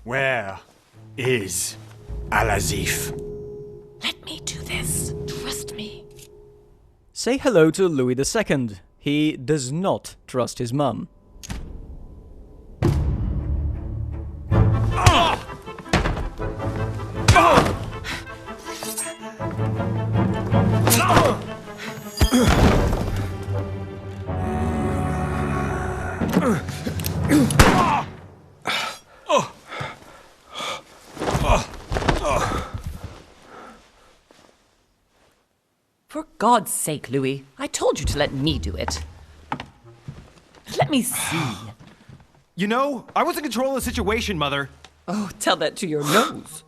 Where is Al-Azif? Let me do this. Trust me. Say hello to Louis II. He does not trust his mum. For God's sake, Louis, I told you to let me do it. Let me see. You know, I was in control of the situation, Mother. Oh, tell that to your nose.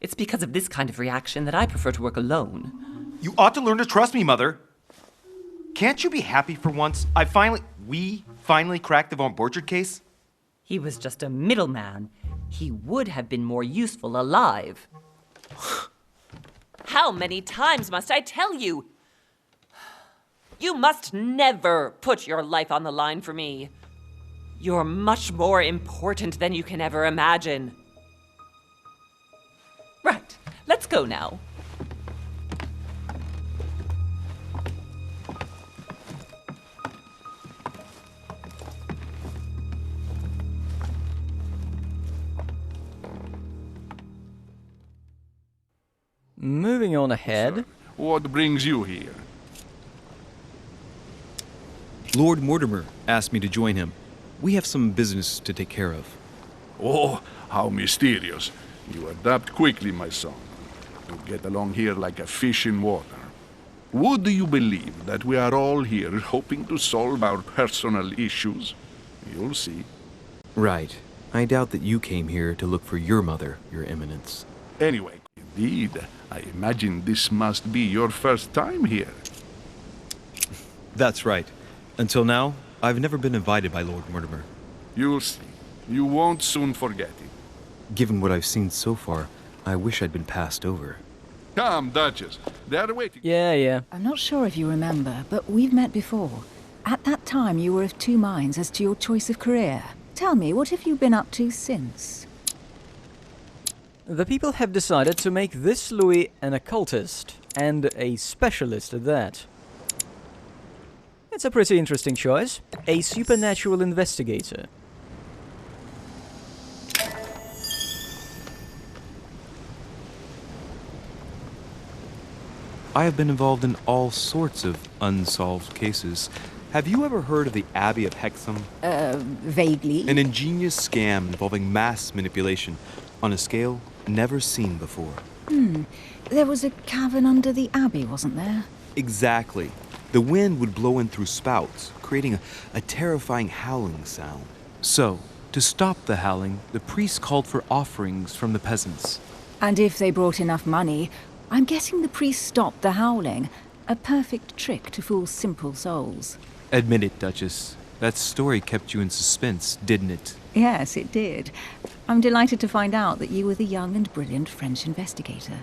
It's because of this kind of reaction that I prefer to work alone. You ought to learn to trust me, Mother. Can't you be happy for once? We finally cracked the Von Borchard case? He was just a middleman. He would have been more useful alive. How many times must I tell you? You must never put your life on the line for me. You're much more important than you can ever imagine. Right, let's go now. Moving on ahead. What brings you here? Lord Mortimer asked me to join him. We have some business to take care of. Oh, how mysterious. You adapt quickly, my son. You get along here like a fish in water. Would you believe that we are all here hoping to solve our personal issues? You'll see. Right. I doubt that you came here to look for your mother, Your Eminence. Anyway, indeed, I imagine this must be your first time here. That's right. Until now, I've never been invited by Lord Mortimer. You'll see. You won't soon forget it. Given what I've seen so far, I wish I'd been passed over. Come, Duchess. They're waiting. Yeah. I'm not sure if you remember, but we've met before. At that time, you were of two minds as to your choice of career. Tell me, what have you been up to since? The people have decided to make this Louis an occultist, and a specialist at that. It's a pretty interesting choice. A supernatural investigator. I have been involved in all sorts of unsolved cases. Have you ever heard of the Abbey of Hexham? Vaguely. An ingenious scam involving mass manipulation on a scale never seen before. There was a cavern under the abbey, wasn't there? Exactly. The wind would blow in through spouts, creating a terrifying howling sound. So, to stop the howling, the priests called for offerings from the peasants. And if they brought enough money, I'm guessing the priest stopped the howling. A perfect trick to fool simple souls. Admit it, Duchess. That story kept you in suspense, didn't it? Yes, it did. I'm delighted to find out that you were the young and brilliant French investigator.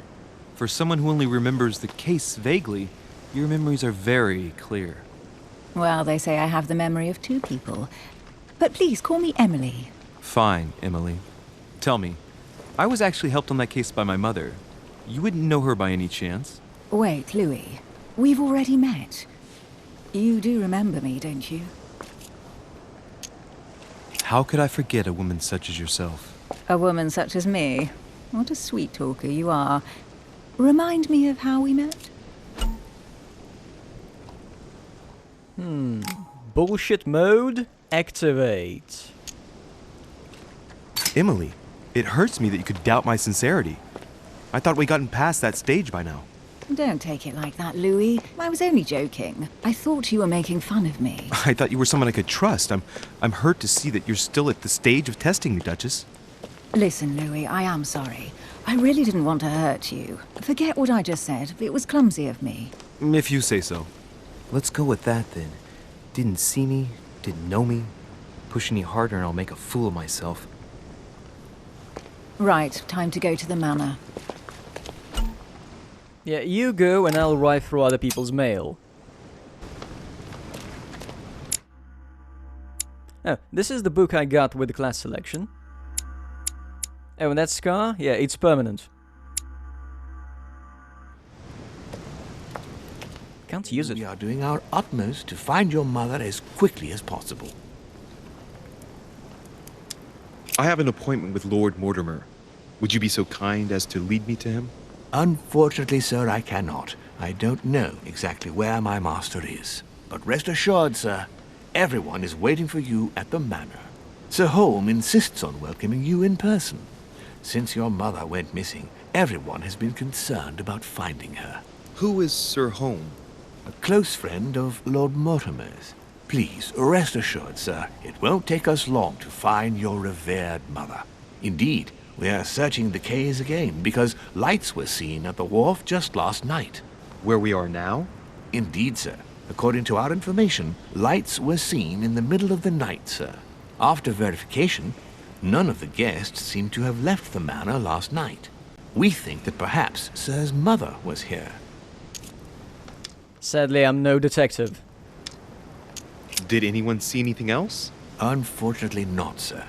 For someone who only remembers the case vaguely, your memories are very clear. Well, they say I have the memory of two people. But please, call me Emily. Fine, Emily. Tell me, I was actually helped on that case by my mother. You wouldn't know her by any chance? Wait, Louis. We've already met. You do remember me, don't you? How could I forget a woman such as yourself? A woman such as me? What a sweet talker you are. Remind me of how we met? Bullshit mode, activate. Emily, it hurts me that you could doubt my sincerity. I thought we'd gotten past that stage by now. Don't take it like that, Louis. I was only joking. I thought you were making fun of me. I thought you were someone I could trust. I'm hurt to see that you're still at the stage of testing me, Duchess. Listen, Louis, I am sorry. I really didn't want to hurt you. Forget what I just said. It was clumsy of me. If you say so. Let's go with that, then. Didn't see me, didn't know me. Push any harder and I'll make a fool of myself. Right, time to go to the manor. Yeah, you go and I'll rifle through other people's mail. Oh, this is the book I got with the class selection. Oh, and that scar? Yeah, it's permanent. Can't use it. We are doing our utmost to find your mother as quickly as possible. I have an appointment with Lord Mortimer. Would you be so kind as to lead me to him? Unfortunately, sir, I cannot. I don't know exactly where my master is. But rest assured, sir, everyone is waiting for you at the manor. Sir Holm insists on welcoming you in person. Since your mother went missing, everyone has been concerned about finding her. Who is Sir Holm? A close friend of Lord Mortimer's. Please, rest assured, sir, it won't take us long to find your revered mother. Indeed, we are searching the quays again because lights were seen at the wharf just last night. Where we are now? Indeed, sir. According to our information, lights were seen in the middle of the night, sir. After verification, none of the guests seem to have left the manor last night. We think that perhaps Sir's mother was here. Sadly, I'm no detective. Did anyone see anything else? Unfortunately not, sir.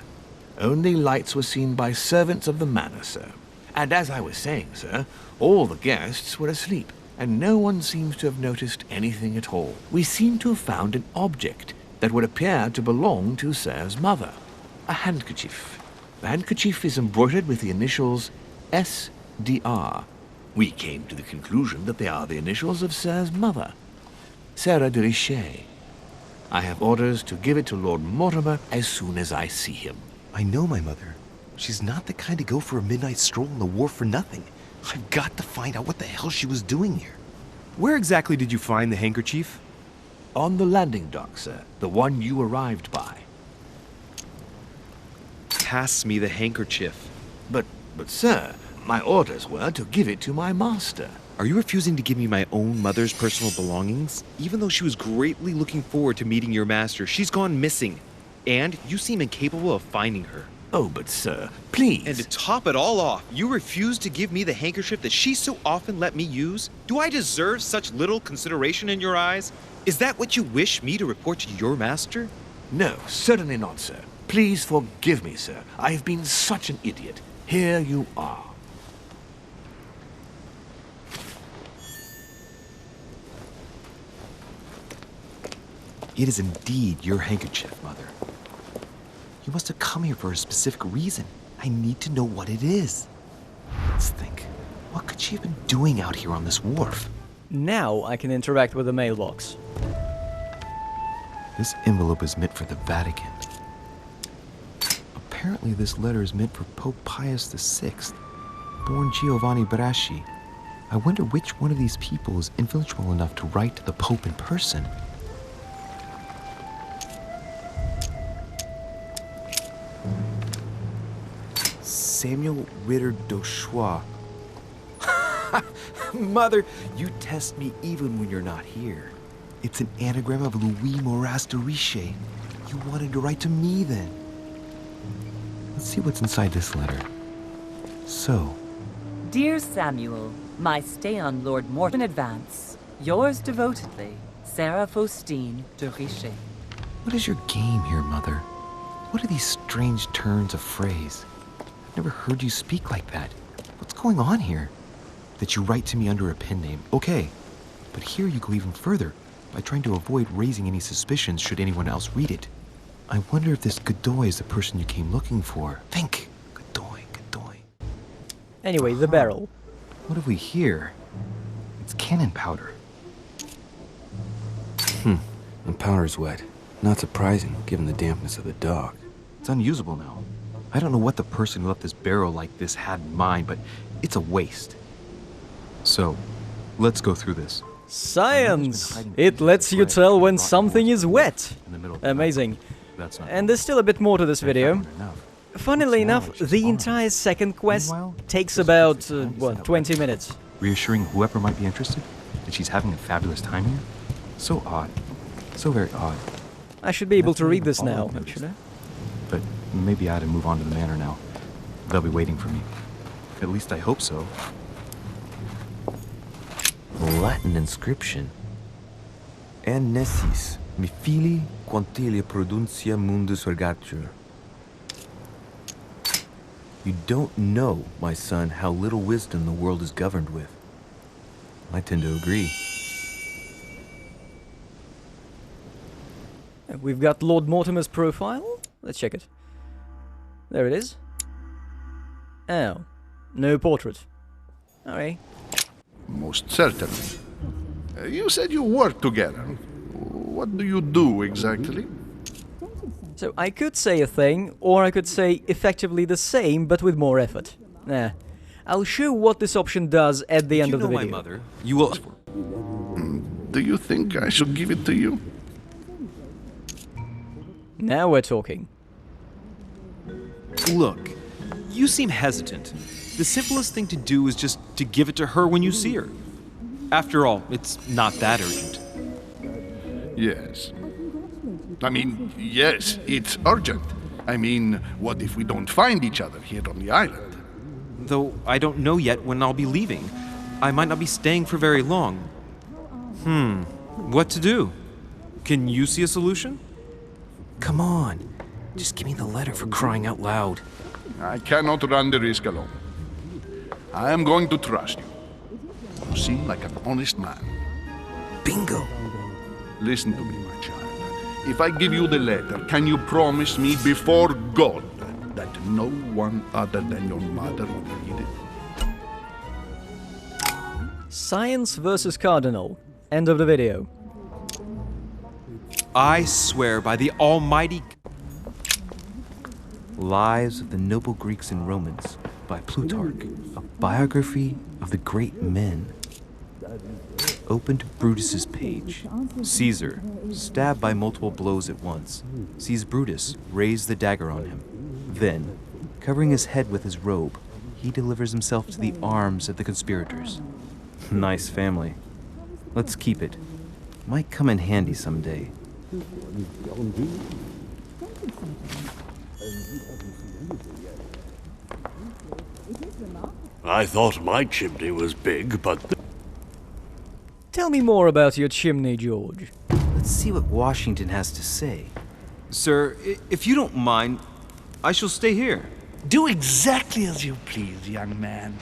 Only lights were seen by servants of the manor, sir. And as I was saying, sir, all the guests were asleep, and no one seems to have noticed anything at all. We seem to have found an object that would appear to belong to Sir's mother. A handkerchief. The handkerchief is embroidered with the initials S.D.R. We came to the conclusion that they are the initials of Sir's mother, Sarah de Richet. I have orders to give it to Lord Mortimer as soon as I see him. I know my mother. She's not the kind to go for a midnight stroll on the wharf for nothing. I've got to find out what the hell she was doing here. Where exactly did you find the handkerchief? On the landing dock, sir. The one you arrived by. Pass me the handkerchief. But sir, my orders were to give it to my master. Are you refusing to give me my own mother's personal belongings? Even though she was greatly looking forward to meeting your master, she's gone missing. And you seem incapable of finding her. Oh, but sir, please. And to top it all off, you refuse to give me the handkerchief that she so often let me use? Do I deserve such little consideration in your eyes? Is that what you wish me to report to your master? No, certainly not, sir. Please forgive me, sir. I have been such an idiot. Here you are. It is indeed your handkerchief, Mother. You must have come here for a specific reason. I need to know what it is. Let's think. What could she have been doing out here on this wharf? Now I can interact with the mailbox. This envelope is meant for the Vatican. Apparently this letter is meant for Pope Pius VI, born Giovanni Braschi. I wonder which one of these people is influential enough to write to the Pope in person. Samuel Ritter d'Auchois. Mother, you test me even when you're not here. It's an anagram of Louis Moras de Richet. You wanted to write to me then. Let's see what's inside this letter. So. Dear Samuel, my stay on Lord Morton advance. Yours devotedly, Sarah Faustine de Richet. What is your game here, Mother? What are these strange turns of phrase? I've never heard you speak like that. What's going on here? That you write to me under a pen name, okay. But here you go even further, by trying to avoid raising any suspicions should anyone else read it. I wonder if this Godoy is the person you came looking for. Think! Godoy. Anyway, the barrel. What have we here? It's cannon powder. The powder's wet. Not surprising, given the dampness of the dog. It's unusable now. I don't know what the person who left this barrel like this had in mind, but it's a waste. So, let's go through this. Science! It lets you tell when something is wet. Amazing. And there's still a bit more to this video. Funnily enough, the entire second quest takes about, 20 minutes. Reassuring whoever might be interested that she's having a fabulous time here? So odd. So very odd. I should be able to read this now, actually. But maybe I ought to move on to the manor now. They'll be waiting for me. At least I hope so. Latin inscription. Nessis, mi fili quantilia produncia mundus ergatur. You don't know, my son, how little wisdom the world is governed with. I tend to agree. We've got Lord Mortimer's profile. Let's check it. There it is. Oh, no portrait. Alright. Most certainly. You said you work together. What do you do exactly? So I could say a thing, or I could say effectively the same, but with more effort. Nah. I'll show what this option does at the end of the video. You know my mother. You will... Do you think I should give it to you? Now we're talking. Look, you seem hesitant. The simplest thing to do is just to give it to her when you see her. After all, it's not that urgent. Yes. I mean, yes, it's urgent. I mean, what if we don't find each other here on the island? Though I don't know yet when I'll be leaving. I might not be staying for very long. What to do? Can you see a solution? Come on. Just give me the letter, for crying out loud. I cannot run the risk alone. I am going to trust you. You seem like an honest man. Bingo. Listen to me, my child. If I give you the letter, can you promise me before God that no one other than your mother will read it? Science versus Cardinal. End of the video. I swear by the almighty... Lives of the Noble Greeks and Romans by Plutarch, a biography of the great men. Open to Brutus's page. Caesar, stabbed by multiple blows at once, sees Brutus raise the dagger on him. Then, covering his head with his robe, he delivers himself to the arms of the conspirators. Nice family. Let's keep it. Might come in handy someday. I thought my chimney was big, but... Tell me more about your chimney, George. Let's see what Washington has to say. Sir, if you don't mind, I shall stay here. Do exactly as you please, young man.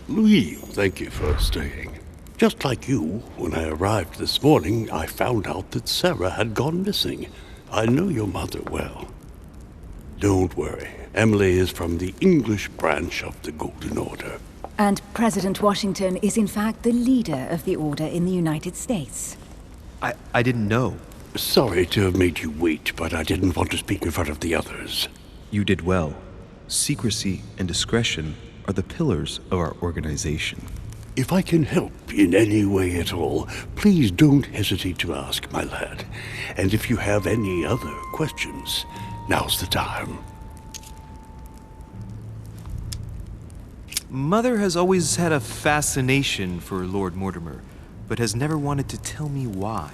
Louis, thank you for staying. Just like you, when I arrived this morning, I found out that Sarah had gone missing. I know your mother well. Don't worry. Emily is from the English branch of the Golden Order. And President Washington is in fact the leader of the Order in the United States. I didn't know. Sorry to have made you wait, but I didn't want to speak in front of the others. You did well. Secrecy and discretion are the pillars of our organization. If I can help in any way at all, please don't hesitate to ask, my lad. And if you have any other questions, now's the time. Mother has always had a fascination for Lord Mortimer, but has never wanted to tell me why.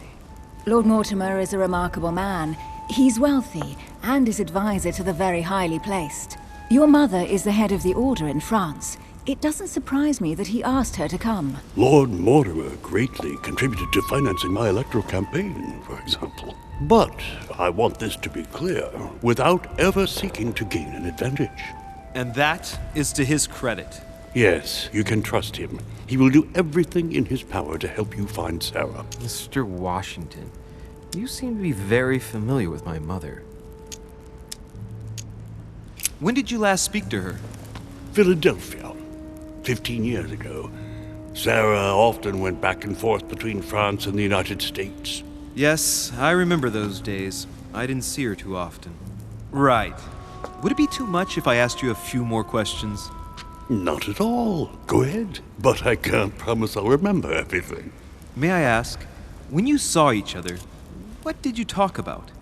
Lord Mortimer is a remarkable man. He's wealthy and is advisor to the very highly placed. Your mother is the head of the Order in France. It doesn't surprise me that he asked her to come. Lord Mortimer greatly contributed to financing my electoral campaign, for example. But I want this to be clear, without ever seeking to gain an advantage. And that is to his credit. Yes, you can trust him. He will do everything in his power to help you find Sarah. Mr. Washington, you seem to be very familiar with my mother. When did you last speak to her? Philadelphia, 15 years ago. Sarah often went back and forth between France and the United States. Yes, I remember those days. I didn't see her too often. Right. Would it be too much if I asked you a few more questions? Not at all. Go ahead. But I can't promise I'll remember everything. May I ask, when you saw each other, what did you talk about?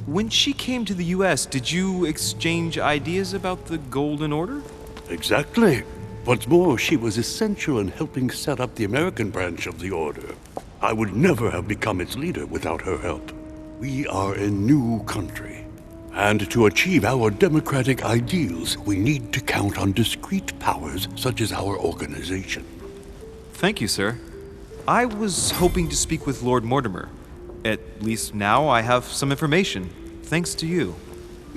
When she came to the US, did you exchange ideas about the Golden Order? Exactly. What's more, she was essential in helping set up the American branch of the Order. I would never have become its leader without her help. We are a new country. And to achieve our democratic ideals, we need to count on discrete powers such as our organization. Thank you, sir. I was hoping to speak with Lord Mortimer. At least now I have some information. thanks to you.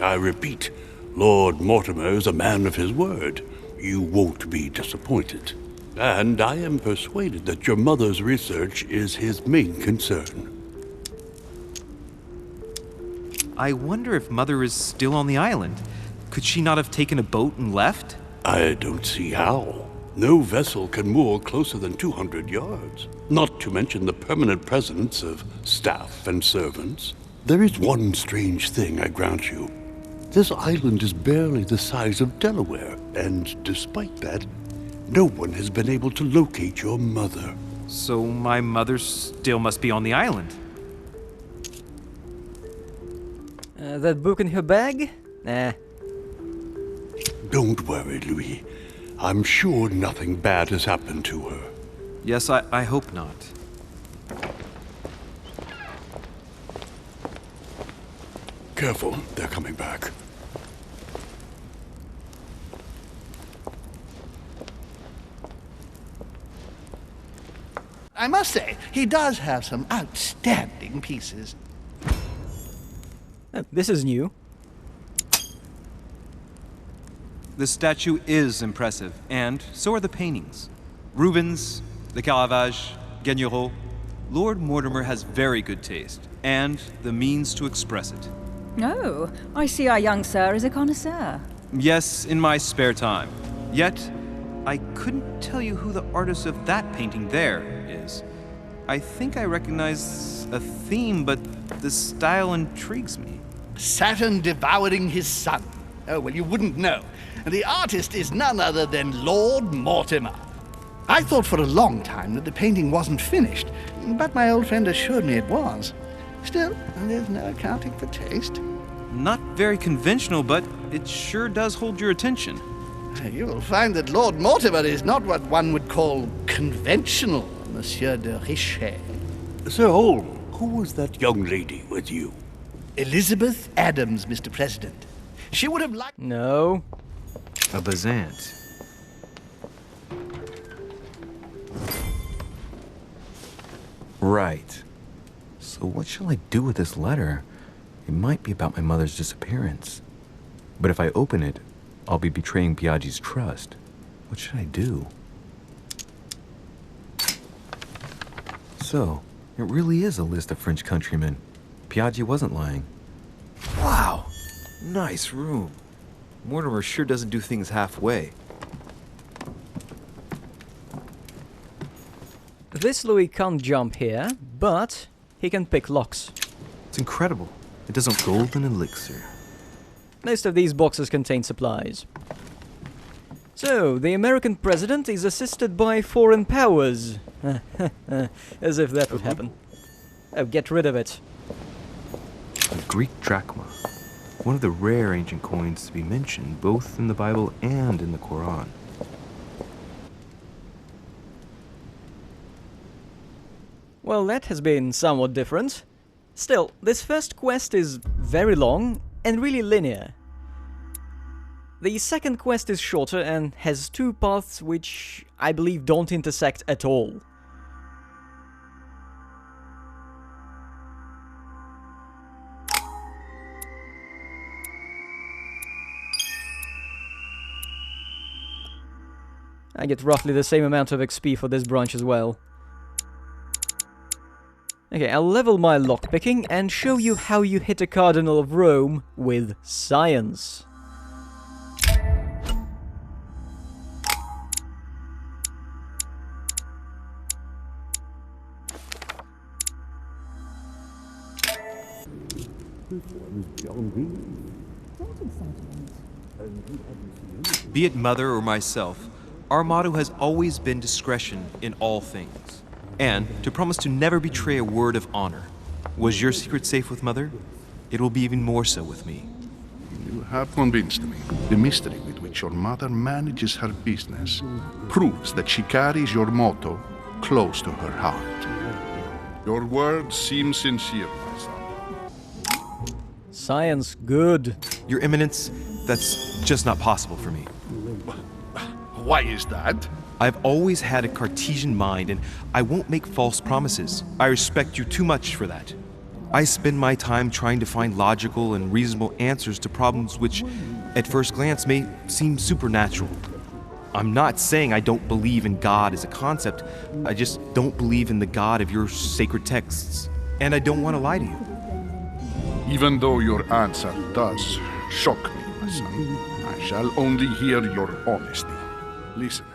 I repeat, Lord Mortimer is a man of his word. You won't be disappointed. And I am persuaded that your mother's research is his main concern. I wonder if Mother is still on the island. Could she not have taken a boat and left? I don't see how. No vessel can moor closer than 200 yards, not to mention the permanent presence of staff and servants. There is one strange thing, I grant you. This island is barely the size of Delaware, and despite that, no one has been able to locate your mother. So my mother still must be on the island. That book in her bag? Nah. Don't worry, Louis. I'm sure nothing bad has happened to her. Yes, I hope not. Careful, they're coming back. I must say, he does have some outstanding pieces. This is new. The statue is impressive, and so are the paintings. Rubens, the Caravage, Guignero. Lord Mortimer has very good taste, and the means to express it. Oh, I see our young sir is a connoisseur. Yes, in my spare time. Yet, I couldn't tell you who the artist of that painting there is. I think I recognize a theme, but the style intrigues me. Saturn devouring his son. Oh, well, you wouldn't know. And the artist is none other than Lord Mortimer. I thought for a long time that the painting wasn't finished, but my old friend assured me it was. Still, there's no accounting for taste. Not very conventional, but it sure does hold your attention. You will find that Lord Mortimer is not what one would call conventional, Monsieur de Richet. Sir Holm, who was that young lady with you? Elizabeth Adams, Mr. President. She would have liked... No. A Bazant. Right. So what shall I do with this letter? It might be about my mother's disappearance. But if I open it, I'll be betraying Piaggi's trust. What should I do? So, it really is a list of French countrymen. Piaggi wasn't lying. Wow! Nice room. Mortimer sure doesn't do things halfway. This Louis can't jump here, but he can pick locks. It's incredible. It does a golden elixir. Most of these boxes contain supplies. So, the American president is assisted by foreign powers. As if that would happen. Oh, get rid of it. A Greek drachma. One of the rare ancient coins to be mentioned both in the Bible and in the Quran. Well, that has been somewhat different. Still, this first quest is very long and really linear. The second quest is shorter and has two paths which I believe don't intersect at all. I get roughly the same amount of XP for this branch as well. Okay, I'll level my lockpicking and show you how you hit a Cardinal of Rome with science. Be it Mother or myself, our motto has always been discretion in all things, and to promise to never betray a word of honor. Was your secret safe with Mother? It will be even more so with me. You have convinced me. The mystery with which your mother manages her business proves that she carries your motto close to her heart. Your words seem sincere, my son. Science, good. Your Eminence, that's just not possible for me. Why is that? I've always had a Cartesian mind, and I won't make false promises. I respect you too much for that. I spend my time trying to find logical and reasonable answers to problems which, at first glance, may seem supernatural. I'm not saying I don't believe in God as a concept. I just don't believe in the God of your sacred texts. And I don't want to lie to you. Even though your answer does shock me, my son, I shall only hear your honesty. Listen,